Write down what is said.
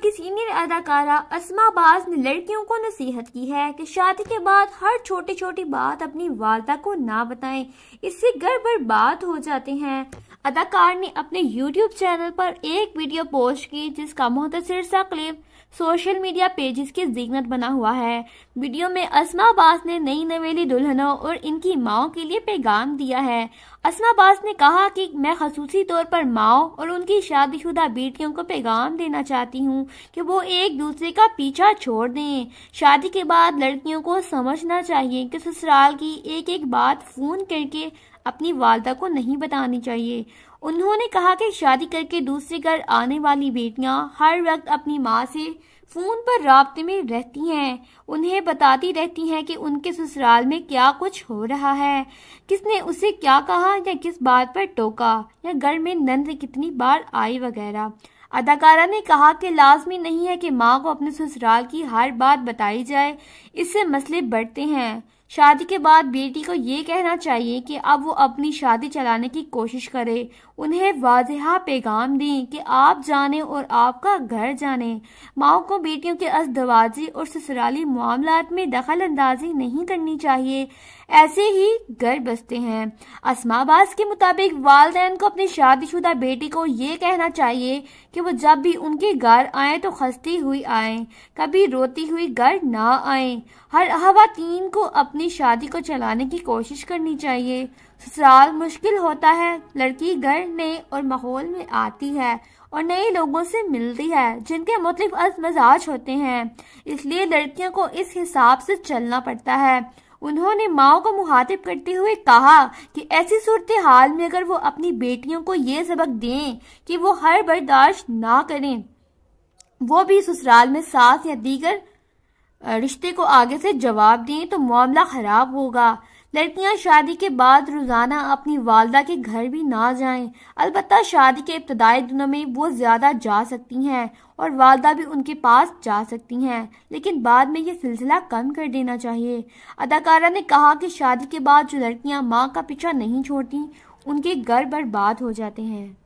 की सीनियर अदाकारा अस्मा बाज़ ने लड़कियों को नसीहत की है कि शादी के बाद हर छोटी छोटी बात अपनी वालदा को ना बताएं, इससे घर बर्बाद हो जाते हैं। अदाकार ने अपने YouTube चैनल पर एक वीडियो पोस्ट की जिसका मुख्तसर सा क्लिप सोशल मीडिया पेजेस की ज़ीनत बना हुआ है। वीडियो में अस्मा बाज़ ने नई नवेली दुल्हनों और इनकी माओ के लिए पैगाम दिया है। अस्मा बाज़ ने कहा कि मैं खसूसी तौर पर माओ और उनकी शादीशुदा बेटियों को पैगाम देना चाहती हूँ कि वो एक दूसरे का पीछा छोड़ दें। शादी के बाद लड़कियों को समझना चाहिए कि ससुराल की एक एक बात फ़ोन करके अपनी वालदा को नहीं बतानी चाहिए। उन्होंने कहा कि शादी करके दूसरे घर आने वाली बेटियां हर वक्त अपनी माँ से फ़ोन पर राब्ते में रहती हैं, उन्हें बताती रहती हैं कि उनके ससुराल में क्या कुछ हो रहा है, किसने उसे क्या कहा या किस बात पर टोका या घर में नंद कितनी बार आई वगैरह। अदाकारा ने कहा कि लाजमी नहीं है कि माँ को अपने ससुराल की हर बात बताई जाए, इससे मसले बढ़ते हैं। शादी के बाद बेटी को ये कहना चाहिए कि अब वो अपनी शादी चलाने की कोशिश करे। उन्हें वाज़ेहा पैगाम दें कि आप जाने और आपका घर जाने। माओ को बेटियों के अज़दवाजी और ससुराली मामलात में दखल अंदाजी नहीं करनी चाहिए, ऐसे ही घर बसते हैं। अस्मा बाज़ के मुताबिक वालिदैन को अपनी शादीशुदा बेटी को ये कहना चाहिए कि वो जब भी उनके घर आए तो खस्ती हुई आए, कभी रोती हुई घर ना आए। हर ख़वातीन को अपनी शादी को चलाने की कोशिश करनी चाहिए। ससुराल मुश्किल होता है, लड़की घर नए और माहौल में आती है और नए लोगों से मिलती है जिनके मुख्तलिफ मजाज होते हैं, इसलिए लड़कियों को इस हिसाब से चलना पड़ता है। उन्होंने माओ को मुखातिब करते हुए कहा कि ऐसी सूरत हाल में अगर वो अपनी बेटियों को ये सबक दें कि वो हर बर्दाश्त ना करें, वो भी ससुराल में सास या दीगर रिश्ते को आगे से जवाब दें तो मामला खराब होगा। लड़कियां शादी के बाद रोजाना अपनी वालदा के घर भी ना जाएं। अलबत्ता शादी के इब्तदाई दिनों में वो ज्यादा जा सकती हैं और वालदा भी उनके पास जा सकती हैं, लेकिन बाद में ये सिलसिला कम कर देना चाहिए। अदाकारा ने कहा कि शादी के बाद जो लड़कियां माँ का पीछा नहीं छोड़ती उनके घर बर्बाद हो जाते हैं।